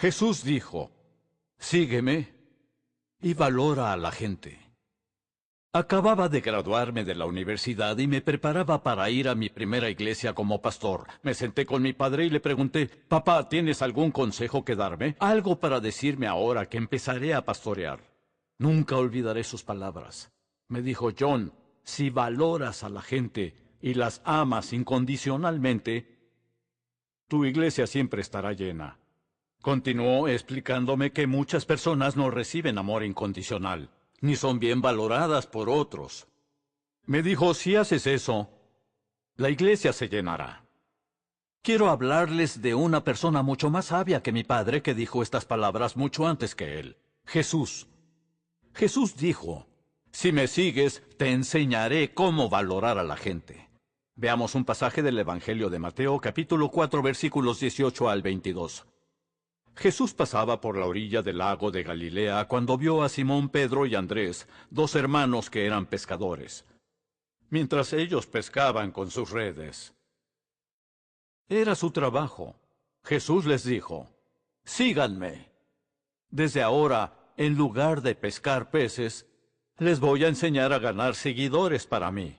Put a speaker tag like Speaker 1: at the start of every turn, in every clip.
Speaker 1: Jesús dijo, sígueme y valora a la gente. Acababa de graduarme de la universidad y me preparaba para ir a mi primera iglesia como pastor. Me senté con mi padre y le pregunté, «Papá, ¿tienes algún consejo que darme? Algo para decirme ahora que empezaré a pastorear». Nunca olvidaré sus palabras. Me dijo, «John, si valoras a la gente y las amas incondicionalmente, tu iglesia siempre estará llena». Continuó explicándome que muchas personas no reciben amor incondicional, ni son bien valoradas por otros. Me dijo, si haces eso, la iglesia se llenará. Quiero hablarles de una persona mucho más sabia que mi padre que dijo estas palabras mucho antes que él, Jesús. Jesús dijo, si me sigues, te enseñaré cómo valorar a la gente. Veamos un pasaje del Evangelio de Mateo, capítulo 4, versículos 18 al 22. Jesús pasaba por la orilla del lago de Galilea cuando vio a Simón, Pedro y Andrés, dos hermanos que eran pescadores, mientras ellos pescaban con sus redes. Era su trabajo. Jesús les dijo, «Síganme. Desde ahora, en lugar de pescar peces, les voy a enseñar a ganar seguidores para mí».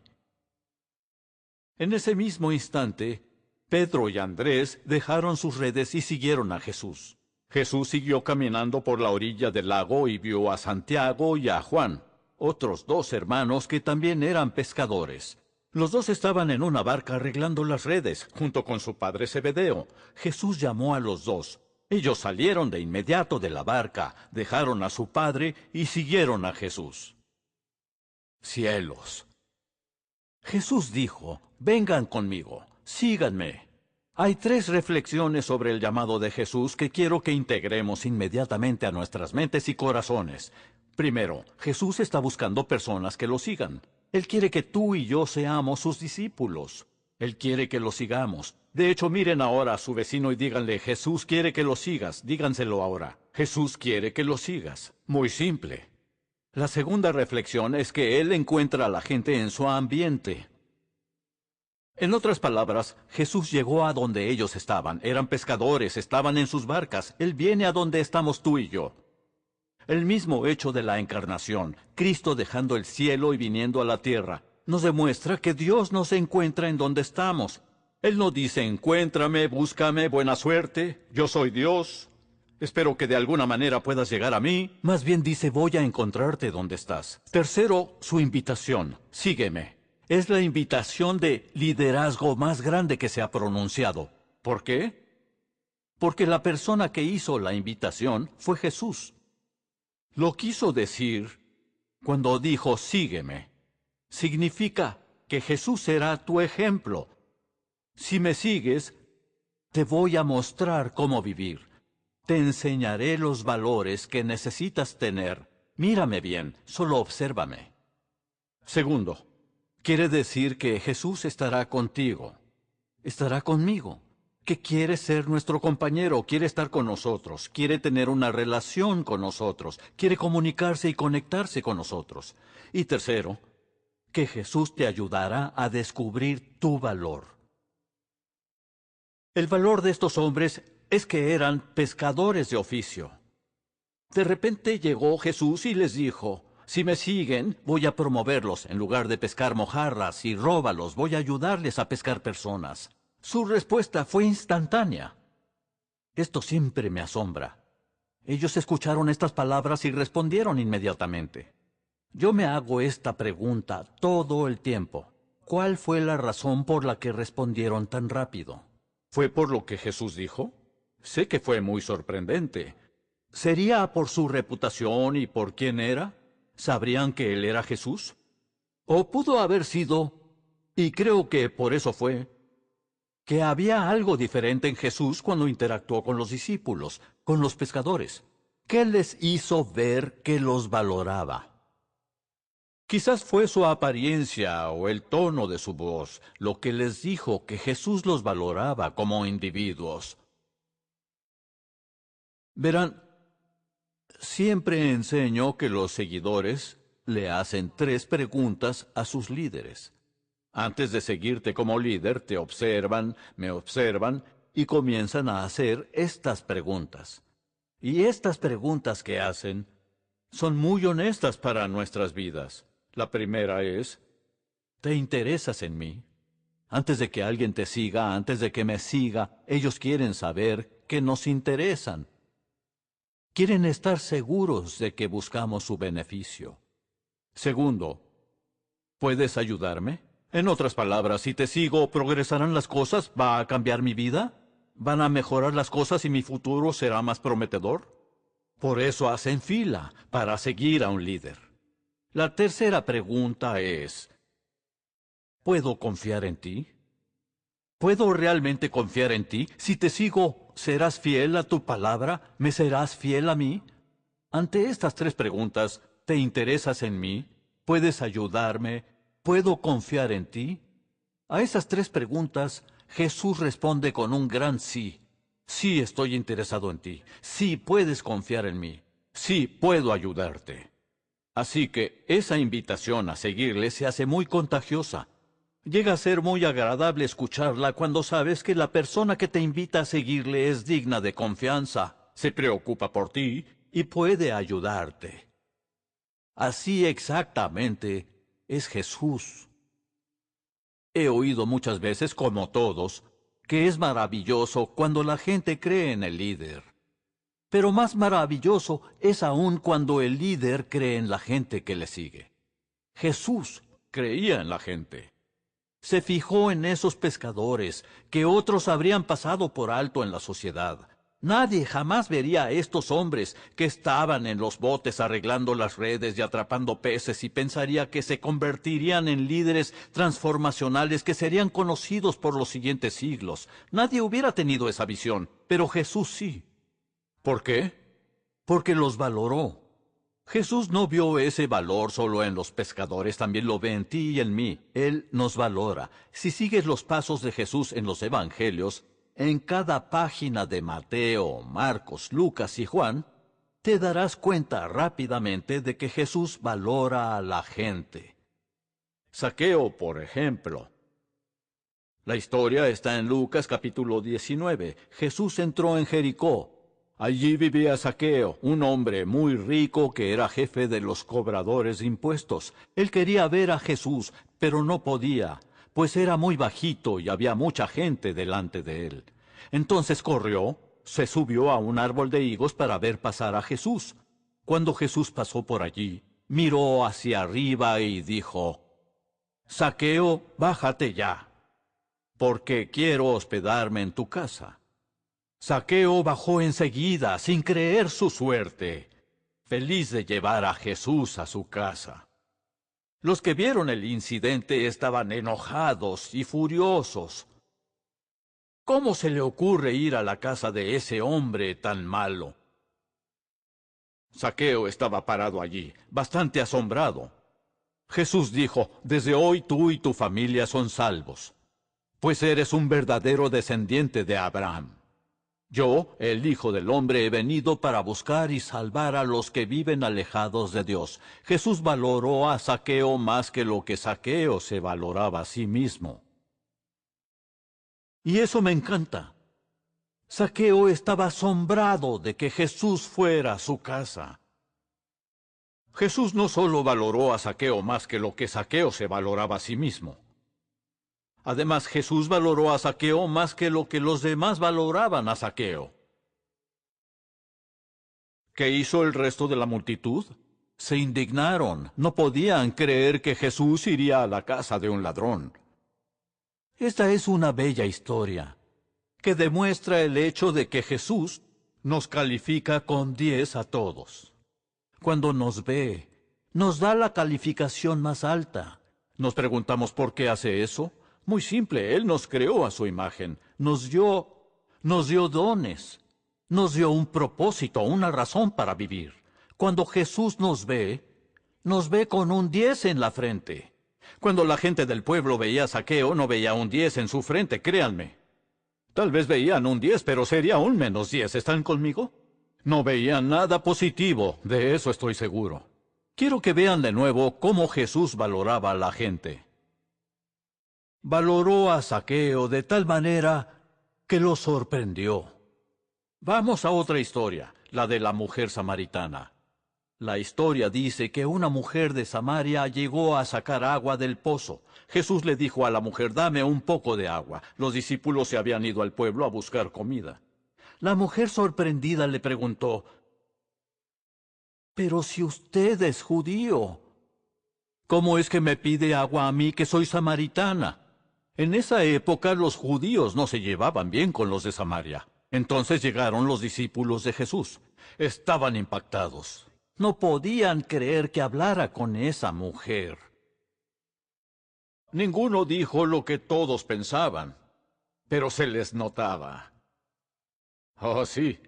Speaker 1: En ese mismo instante, Pedro y Andrés dejaron sus redes y siguieron a Jesús. Jesús siguió caminando por la orilla del lago y vio a Santiago y a Juan, otros dos hermanos que también eran pescadores. Los dos estaban en una barca arreglando las redes, junto con su padre Zebedeo. Jesús llamó a los dos. Ellos salieron de inmediato de la barca, dejaron a su padre y siguieron a Jesús. Cielos. Jesús dijo, «Vengan conmigo, síganme». Hay tres reflexiones sobre el llamado de Jesús que quiero que integremos inmediatamente a nuestras mentes y corazones. Primero, Jesús está buscando personas que lo sigan. Él quiere que tú y yo seamos sus discípulos. Él quiere que lo sigamos. De hecho, miren ahora a su vecino y díganle, Jesús quiere que lo sigas. Díganselo ahora. Jesús quiere que lo sigas. Muy simple. La segunda reflexión es que Él encuentra a la gente en su ambiente. En otras palabras, Jesús llegó a donde ellos estaban. Eran pescadores, estaban en sus barcas. Él viene a donde estamos tú y yo. El mismo hecho de la encarnación, Cristo dejando el cielo y viniendo a la tierra, nos demuestra que Dios nos encuentra en donde estamos. Él no dice, encuéntrame, búscame, buena suerte, yo soy Dios. Espero que de alguna manera puedas llegar a mí. Más bien dice, voy a encontrarte donde estás. Tercero, su invitación, sígueme. Es la invitación de liderazgo más grande que se ha pronunciado. ¿Por qué? Porque la persona que hizo la invitación fue Jesús. Lo quiso decir cuando dijo, sígueme. Significa que Jesús será tu ejemplo. Si me sigues, te voy a mostrar cómo vivir. Te enseñaré los valores que necesitas tener. Mírame bien, solo obsérvame. Segundo, quiere decir que Jesús estará contigo, estará conmigo, que quiere ser nuestro compañero, quiere estar con nosotros, quiere tener una relación con nosotros, quiere comunicarse y conectarse con nosotros. Y tercero, que Jesús te ayudará a descubrir tu valor. El valor de estos hombres es que eran pescadores de oficio. De repente llegó Jesús y les dijo, si me siguen, voy a promoverlos. En lugar de pescar mojarras y róbalos, voy a ayudarles a pescar personas. Su respuesta fue instantánea. Esto siempre me asombra. Ellos escucharon estas palabras y respondieron inmediatamente. Yo me hago esta pregunta todo el tiempo. ¿Cuál fue la razón por la que respondieron tan rápido? ¿Fue por lo que Jesús dijo? Sé que fue muy sorprendente. ¿Sería por su reputación y por quién era? ¿Sabrían que él era Jesús? ¿O pudo haber sido, y creo que por eso fue, que había algo diferente en Jesús cuando interactuó con los discípulos, con los pescadores? ¿Qué les hizo ver que los valoraba? Quizás fue su apariencia o el tono de su voz lo que les dijo que Jesús los valoraba como individuos. Verán, siempre enseño que los seguidores le hacen 3 preguntas a sus líderes. Antes de seguirte como líder, te observan, me observan y comienzan a hacer estas preguntas. Y estas preguntas que hacen son muy honestas para nuestras vidas. La primera es, ¿te interesas en mí? Antes de que alguien te siga, antes de que me siga, ellos quieren saber que nos interesan. Quieren estar seguros de que buscamos su beneficio. Segundo, ¿puedes ayudarme? En otras palabras, si te sigo, ¿progresarán las cosas? ¿Va a cambiar mi vida? ¿Van a mejorar las cosas y mi futuro será más prometedor? Por eso hacen fila, para seguir a un líder. La tercera pregunta es, ¿puedo confiar en ti? ¿Puedo realmente confiar en ti? Si te sigo, ¿serás fiel a tu palabra? ¿Me serás fiel a mí? Ante estas tres preguntas, ¿te interesas en mí? ¿Puedes ayudarme? ¿Puedo confiar en ti? A esas tres preguntas, Jesús responde con un gran sí. Sí, estoy interesado en ti. Sí, puedes confiar en mí. Sí, puedo ayudarte. Así que esa invitación a seguirle se hace muy contagiosa. Llega a ser muy agradable escucharla cuando sabes que la persona que te invita a seguirle es digna de confianza, se preocupa por ti y puede ayudarte. Así exactamente es Jesús. He oído muchas veces, como todos, que es maravilloso cuando la gente cree en el líder. Pero más maravilloso es aún cuando el líder cree en la gente que le sigue. Jesús creía en la gente. Se fijó en esos pescadores que otros habrían pasado por alto en la sociedad. Nadie jamás vería a estos hombres que estaban en los botes arreglando las redes y atrapando peces y pensaría que se convertirían en líderes transformacionales que serían conocidos por los siguientes siglos. Nadie hubiera tenido esa visión, pero Jesús sí. ¿Por qué? Porque los valoró. Jesús no vio ese valor solo en los pescadores, también lo ve en ti y en mí. Él nos valora. Si sigues los pasos de Jesús en los evangelios, en cada página de Mateo, Marcos, Lucas y Juan, te darás cuenta rápidamente de que Jesús valora a la gente. Zaqueo, por ejemplo. La historia está en Lucas capítulo 19. Jesús entró en Jericó. Allí vivía Zaqueo, un hombre muy rico que era jefe de los cobradores de impuestos. Él quería ver a Jesús, pero no podía, pues era muy bajito y había mucha gente delante de él. Entonces corrió, se subió a un árbol de higos para ver pasar a Jesús. Cuando Jesús pasó por allí, miró hacia arriba y dijo, «Zaqueo, bájate ya, porque quiero hospedarme en tu casa». Zaqueo bajó enseguida, sin creer su suerte, feliz de llevar a Jesús a su casa. Los que vieron el incidente estaban enojados y furiosos. ¿Cómo se le ocurre ir a la casa de ese hombre tan malo? Zaqueo estaba parado allí, bastante asombrado. Jesús dijo, «Desde hoy tú y tu familia son salvos, pues eres un verdadero descendiente de Abraham. Yo, el Hijo del Hombre, he venido para buscar y salvar a los que viven alejados de Dios». Jesús valoró a Zaqueo más que lo que Zaqueo se valoraba a sí mismo. Y eso me encanta. Zaqueo estaba asombrado de que Jesús fuera a su casa. Jesús no solo valoró a Zaqueo más que lo que Zaqueo se valoraba a sí mismo. Además, Jesús valoró a Zaqueo más que lo que los demás valoraban a Zaqueo. ¿Qué hizo el resto de la multitud? Se indignaron. No podían creer que Jesús iría a la casa de un ladrón. Esta es una bella historia que demuestra el hecho de que Jesús nos califica con 10 a todos. Cuando nos ve, nos da la calificación más alta. Nos preguntamos por qué hace eso. Muy simple, Él nos creó a su imagen, nos dio dones, nos dio un propósito, una razón para vivir. Cuando Jesús nos ve con un 10 en la frente. Cuando la gente del pueblo veía a Zaqueo, no veía un 10 en su frente, créanme. Tal vez veían un 10, pero sería un menos 10, ¿están conmigo? No veían nada positivo, de eso estoy seguro. Quiero que vean de nuevo cómo Jesús valoraba a la gente. Valoró a Zaqueo de tal manera que lo sorprendió. Vamos a otra historia. la de la mujer samaritana. La historia dice que una mujer de Samaria llegó a sacar agua del pozo. Jesús le dijo a la mujer, dame un poco de agua. Los discípulos se habían ido al pueblo a buscar comida. La mujer sorprendida le preguntó, pero si usted es judío, ¿cómo es que me pide agua a mí que soy samaritana? En esa época los judíos no se llevaban bien con los de Samaria. Entonces llegaron los discípulos de Jesús. Estaban impactados. No podían creer que hablara con esa mujer. Ninguno dijo lo que todos pensaban, pero se les notaba. Oh, sí,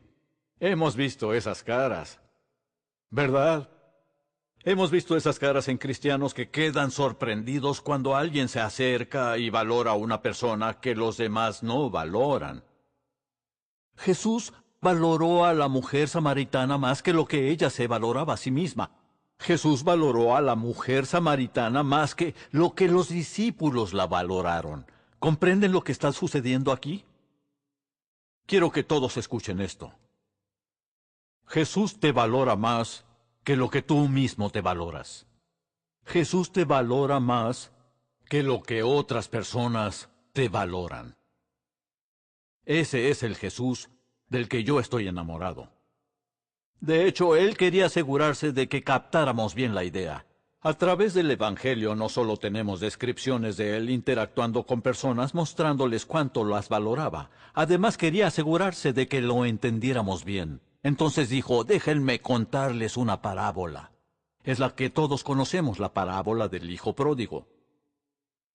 Speaker 1: hemos visto esas caras, ¿verdad? Hemos visto esas caras en cristianos que quedan sorprendidos cuando alguien se acerca y valora a una persona que los demás no valoran. Jesús valoró a la mujer samaritana más que lo que ella se valoraba a sí misma. Jesús valoró a la mujer samaritana más que lo que los discípulos la valoraron. ¿Comprenden lo que está sucediendo aquí? Quiero que todos escuchen esto. Jesús te valora más que lo que tú mismo te valoras. Jesús te valora más que lo que otras personas te valoran. Ese es el Jesús del que yo estoy enamorado. De hecho, Él quería asegurarse de que captáramos bien la idea. A través del Evangelio no solo tenemos descripciones de Él interactuando con personas mostrándoles cuánto las valoraba. Además quería asegurarse de que lo entendiéramos bien. Entonces dijo, déjenme contarles una parábola. Es la que todos conocemos, la parábola del hijo pródigo.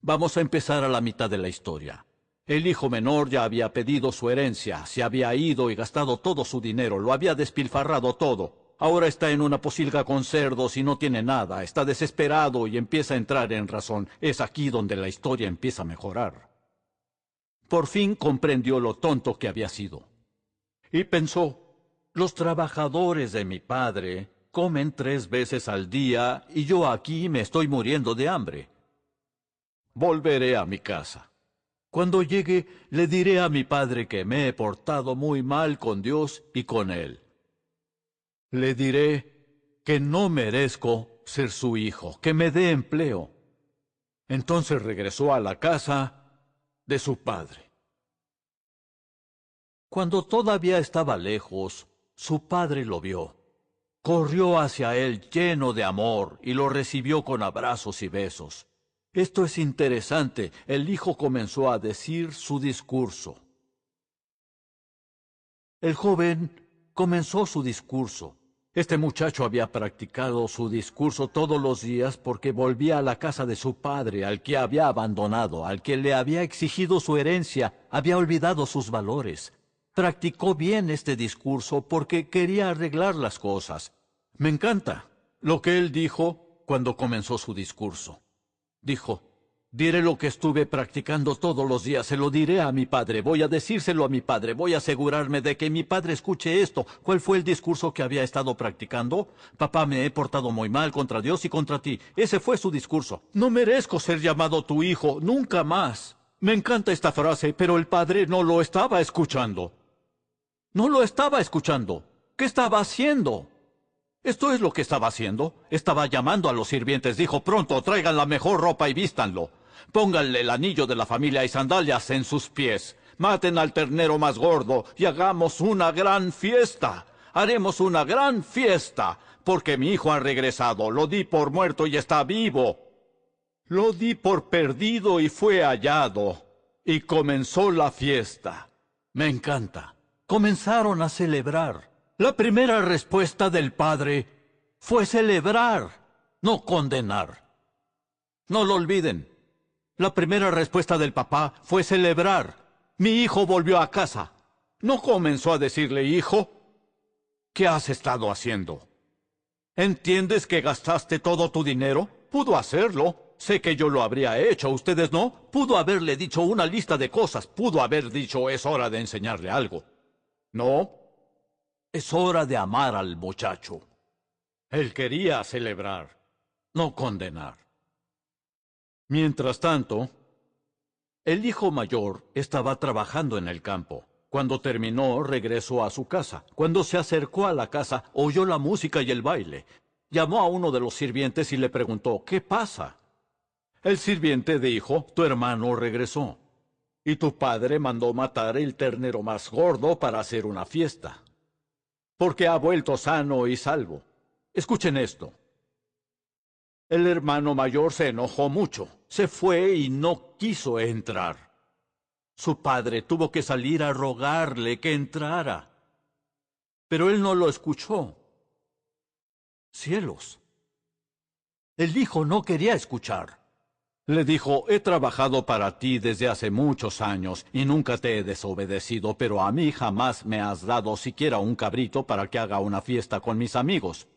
Speaker 1: Vamos a empezar a la mitad de la historia. El hijo menor ya había pedido su herencia, se había ido y gastado todo su dinero, lo había despilfarrado todo. Ahora está en una pocilga con cerdos y no tiene nada, está desesperado y empieza a entrar en razón. Es aquí donde la historia empieza a mejorar. Por fin comprendió lo tonto que había sido. Y pensó, los trabajadores de mi padre comen 3 veces al día y yo aquí me estoy muriendo de hambre. Volveré a mi casa. Cuando llegue, le diré a mi padre que me he portado muy mal con Dios y con él. Le diré que no merezco ser su hijo, que me dé empleo. Entonces regresó a la casa de su padre. Cuando todavía estaba lejos, su padre lo vio. Corrió hacia él lleno de amor y lo recibió con abrazos y besos. Esto es interesante. El hijo comenzó a decir su discurso. El joven comenzó su discurso. Este muchacho había practicado su discurso todos los días porque volvía a la casa de su padre, al que había abandonado, al que le había exigido su herencia, había olvidado sus valores. Practicó bien este discurso porque quería arreglar las cosas. Me encanta lo que él dijo cuando comenzó su discurso. Dijo, diré lo que estuve practicando todos los días, se lo diré a mi padre, voy a decírselo a mi padre, voy a asegurarme de que mi padre escuche esto. ¿Cuál fue el discurso que había estado practicando? Papá, me he portado muy mal contra Dios y contra ti. Ese fue su discurso. No merezco ser llamado tu hijo, nunca más. Me encanta esta frase, pero el padre no lo estaba escuchando. No lo estaba escuchando. ¿Qué estaba haciendo? Esto es lo que estaba haciendo. Estaba llamando a los sirvientes. Dijo, pronto, traigan la mejor ropa y vístanlo. Pónganle el anillo de la familia y sandalias en sus pies. Maten al ternero más gordo y hagamos una gran fiesta. Haremos una gran fiesta, porque mi hijo ha regresado. Lo di por muerto y está vivo. Lo di por perdido y fue hallado. Y comenzó la fiesta. Me encanta. Comenzaron a celebrar. La primera respuesta del padre fue celebrar, no condenar. No lo olviden. La primera respuesta del papá fue celebrar. Mi hijo volvió a casa. No comenzó a decirle, hijo, ¿qué has estado haciendo? ¿Entiendes que gastaste todo tu dinero? Pudo hacerlo. Sé que yo lo habría hecho, ¿ustedes no? Pudo haberle dicho una lista de cosas. Pudo haber dicho, es hora de enseñarle algo. No. Es hora de amar al muchacho. Él quería celebrar, no condenar. Mientras tanto, el hijo mayor estaba trabajando en el campo. Cuando terminó, regresó a su casa. Cuando se acercó a la casa, oyó la música y el baile. Llamó a uno de los sirvientes y le preguntó, ¿qué pasa? El sirviente dijo, tu hermano regresó, y tu padre mandó matar el ternero más gordo para hacer una fiesta, porque ha vuelto sano y salvo. Escuchen esto. El hermano mayor se enojó mucho, se fue y no quiso entrar. Su padre tuvo que salir a rogarle que entrara, pero él no lo escuchó. Cielos. El hijo no quería escuchar. Le dijo, he trabajado para ti desde hace muchos años y nunca te he desobedecido, pero a mí jamás me has dado siquiera un cabrito para que haga una fiesta con mis amigos.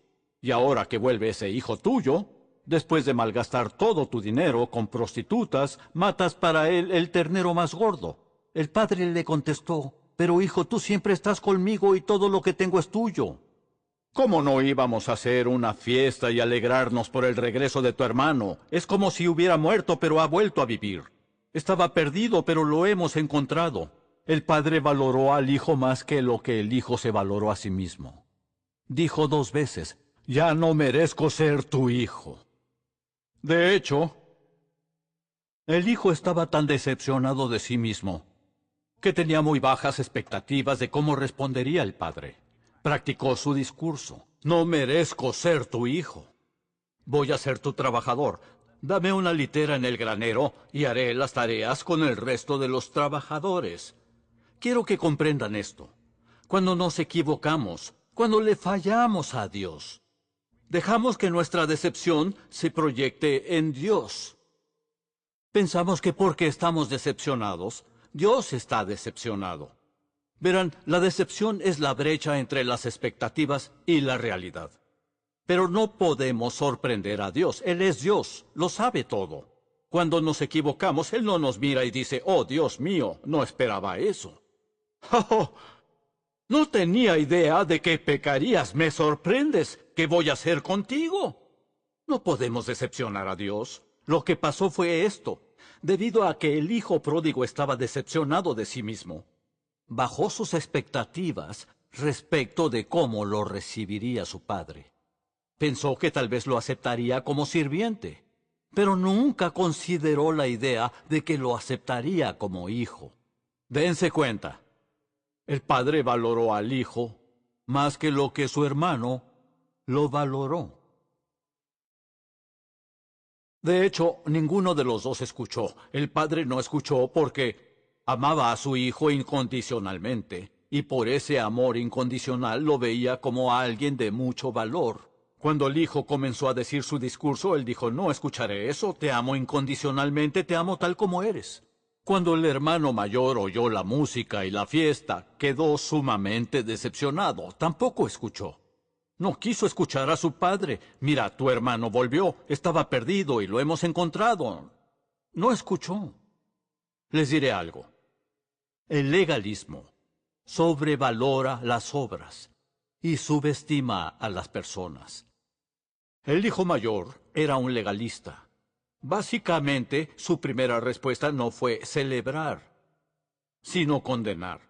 Speaker 1: Y ahora que vuelve ese hijo tuyo, después de malgastar todo tu dinero con prostitutas, matas para él el ternero más gordo. El padre le contestó, pero hijo, tú siempre estás conmigo y todo lo que tengo es tuyo. ¿Cómo no íbamos a hacer una fiesta y alegrarnos por el regreso de tu hermano? Es como si hubiera muerto, pero ha vuelto a vivir. Estaba perdido, pero lo hemos encontrado. El padre valoró al hijo más que lo que el hijo se valoró a sí mismo. Dijo 2 veces, ya no merezco ser tu hijo. De hecho, el hijo estaba tan decepcionado de sí mismo que tenía muy bajas expectativas de cómo respondería el padre. Practicó su discurso. No merezco ser tu hijo. Voy a ser tu trabajador. Dame una litera en el granero y haré las tareas con el resto de los trabajadores. Quiero que comprendan esto. Cuando nos equivocamos, cuando le fallamos a Dios, dejamos que nuestra decepción se proyecte en Dios. Pensamos que porque estamos decepcionados, Dios está decepcionado. Verán, la decepción es la brecha entre las expectativas y la realidad. Pero no podemos sorprender a Dios. Él es Dios, lo sabe todo. Cuando nos equivocamos, Él no nos mira y dice, oh, Dios mío, no esperaba eso. ¡Oh! No tenía idea de que pecarías. Me sorprendes. ¿Qué voy a hacer contigo? No podemos decepcionar a Dios. Lo que pasó fue esto. Debido a que el hijo pródigo estaba decepcionado de sí mismo, bajó sus expectativas respecto de cómo lo recibiría su padre. Pensó que tal vez lo aceptaría como sirviente, pero nunca consideró la idea de que lo aceptaría como hijo. Dense cuenta, el padre valoró al hijo más que lo que su hermano lo valoró. De hecho, ninguno de los dos escuchó. El padre no escuchó porque amaba a su hijo incondicionalmente, y por ese amor incondicional lo veía como a alguien de mucho valor. Cuando el hijo comenzó a decir su discurso, él dijo, no escucharé eso, te amo incondicionalmente, te amo tal como eres. Cuando el hermano mayor oyó la música y la fiesta, quedó sumamente decepcionado, tampoco escuchó. No quiso escuchar a su padre. Mira, tu hermano volvió, estaba perdido y lo hemos encontrado. No escuchó. Les diré algo. El legalismo sobrevalora las obras y subestima a las personas. El hijo mayor era un legalista. Básicamente, su primera respuesta no fue celebrar, sino condenar.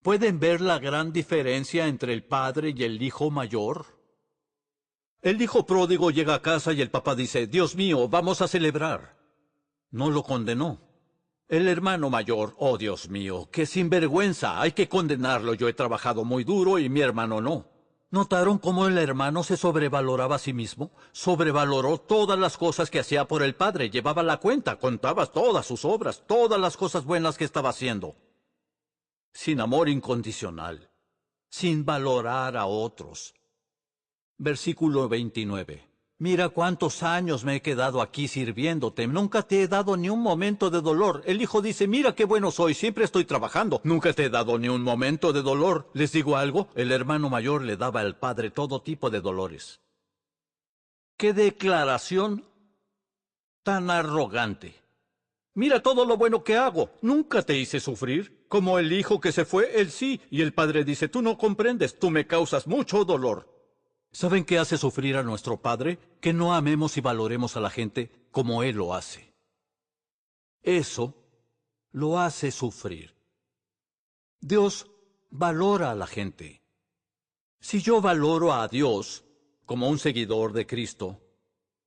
Speaker 1: ¿Pueden ver la gran diferencia entre el padre y el hijo mayor? El hijo pródigo llega a casa y el papá dice, Dios mío, vamos a celebrar. No lo condenó. El hermano mayor, oh Dios mío, qué sinvergüenza, hay que condenarlo, yo he trabajado muy duro y mi hermano no. ¿Notaron cómo el hermano se sobrevaloraba a sí mismo? Sobrevaloró todas las cosas que hacía por el padre, llevaba la cuenta, contaba todas sus obras, todas las cosas buenas que estaba haciendo. Sin amor incondicional, sin valorar a otros. Versículo 29. Mira cuántos años me he quedado aquí sirviéndote. Nunca te he dado ni un momento de dolor. El hijo dice, mira qué bueno soy, siempre estoy trabajando. Nunca te he dado ni un momento de dolor. ¿Les digo algo? El hermano mayor le daba al padre todo tipo de dolores. ¡Qué declaración tan arrogante! Mira todo lo bueno que hago. Nunca te hice sufrir. Como el hijo que se fue, él sí. Y el padre dice, tú no comprendes, tú me causas mucho dolor. ¿Saben qué hace sufrir a nuestro padre? Que no amemos y valoremos a la gente como él lo hace. Eso lo hace sufrir. Dios valora a la gente. Si yo valoro a Dios como un seguidor de Cristo,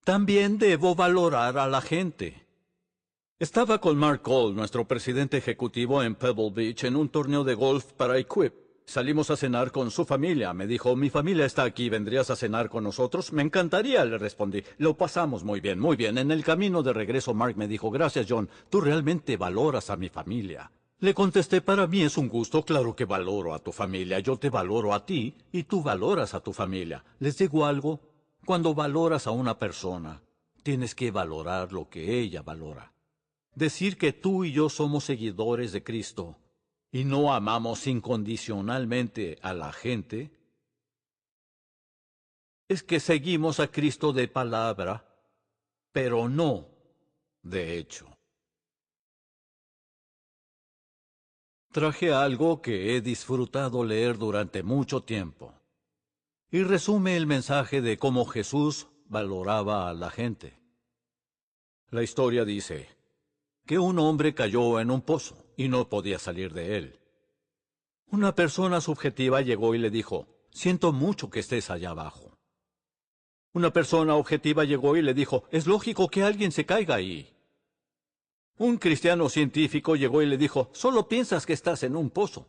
Speaker 1: también debo valorar a la gente. Estaba con Mark Cole, nuestro presidente ejecutivo, en Pebble Beach en un torneo de golf para Equip. Salimos a cenar con su familia. Me dijo, mi familia está aquí, ¿vendrías a cenar con nosotros? Me encantaría, le respondí. Lo pasamos muy bien, muy bien. En el camino de regreso, Mark me dijo, gracias, John, tú realmente valoras a mi familia. Le contesté, para mí es un gusto, claro que valoro a tu familia. Yo te valoro a ti y tú valoras a tu familia. ¿Les digo algo? Cuando valoras a una persona, tienes que valorar lo que ella valora. Decir que tú y yo somos seguidores de Cristo y no amamos incondicionalmente a la gente, es que seguimos a Cristo de palabra, pero no de hecho. Traje algo que he disfrutado leer durante mucho tiempo, y resume el mensaje de cómo Jesús valoraba a la gente. La historia dice que un hombre cayó en un pozo y no podía salir de él. Una persona subjetiva llegó y le dijo, siento mucho que estés allá abajo. Una persona objetiva llegó y le dijo, es lógico que alguien se caiga ahí. Un cristiano científico llegó y le dijo, solo piensas que estás en un pozo.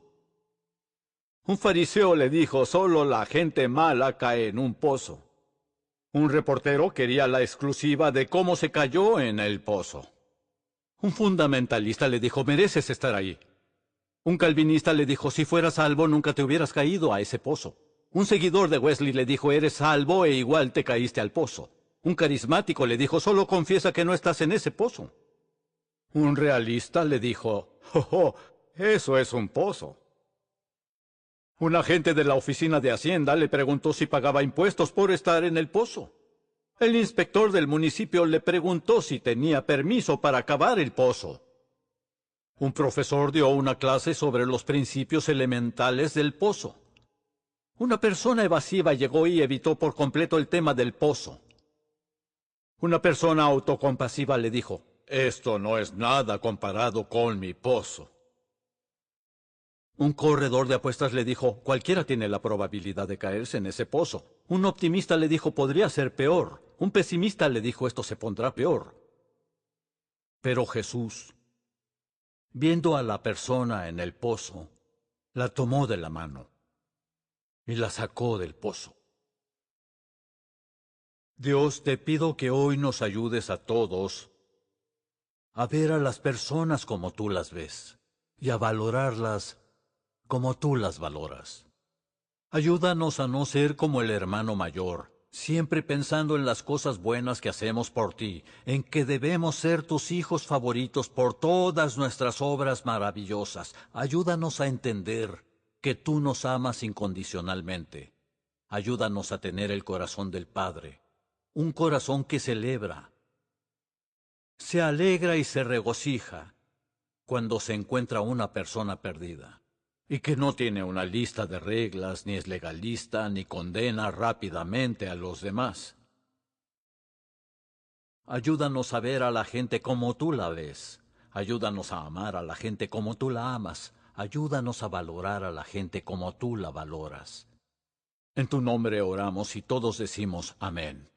Speaker 1: Un fariseo le dijo, solo la gente mala cae en un pozo. Un reportero quería la exclusiva de cómo se cayó en el pozo. Un fundamentalista le dijo, mereces estar ahí. Un calvinista le dijo, si fueras salvo nunca te hubieras caído a ese pozo. Un seguidor de Wesley le dijo, eres salvo e igual te caíste al pozo. Un carismático le dijo, solo confiesa que no estás en ese pozo. Un realista le dijo, eso es un pozo. Un agente de la oficina de Hacienda le preguntó si pagaba impuestos por estar en el pozo. El inspector del municipio le preguntó si tenía permiso para cavar el pozo. Un profesor dio una clase sobre los principios elementales del pozo. Una persona evasiva llegó y evitó por completo el tema del pozo. Una persona autocompasiva le dijo, esto no es nada comparado con mi pozo. Un corredor de apuestas le dijo, cualquiera tiene la probabilidad de caerse en ese pozo. Un optimista le dijo, podría ser peor. Un pesimista le dijo, esto se pondrá peor. Pero Jesús, viendo a la persona en el pozo, la tomó de la mano y la sacó del pozo. Dios, te pido que hoy nos ayudes a todos a ver a las personas como tú las ves y a valorarlas como tú las valoras. Ayúdanos a no ser como el hermano mayor, siempre pensando en las cosas buenas que hacemos por ti, en que debemos ser tus hijos favoritos por todas nuestras obras maravillosas. Ayúdanos a entender que tú nos amas incondicionalmente. Ayúdanos a tener el corazón del Padre, un corazón que celebra, se alegra y se regocija cuando se encuentra una persona perdida, y que no tiene una lista de reglas, ni es legalista, ni condena rápidamente a los demás. Ayúdanos a ver a la gente como tú la ves. Ayúdanos a amar a la gente como tú la amas. Ayúdanos a valorar a la gente como tú la valoras. En tu nombre oramos y todos decimos amén.